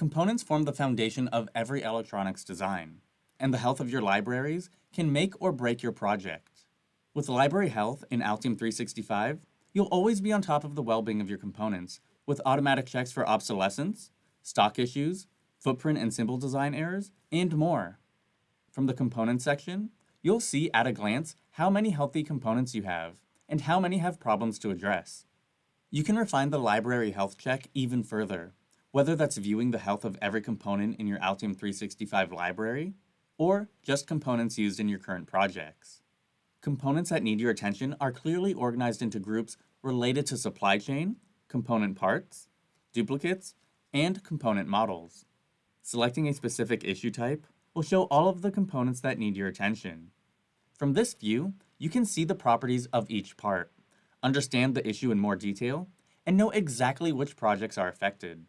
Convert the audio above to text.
Components form the foundation of every electronics design, and the health of your libraries can make or break your project. With library health in Altium 365, you'll always be on top of the well-being of your components with automatic checks for obsolescence, stock issues, footprint and symbol design errors, and more. From the components section, you'll see at a glance how many healthy components you have and how many have problems to address. You can refine the library health check even further, whether that's viewing the health of every component in your Altium 365 library, or just components used in your current projects. Components that need your attention are clearly organized into groups related to supply chain, component parts, duplicates, and component models. Selecting a specific issue type will show all of the components that need your attention. From this view, you can see the properties of each part, understand the issue in more detail, and know exactly which projects are affected.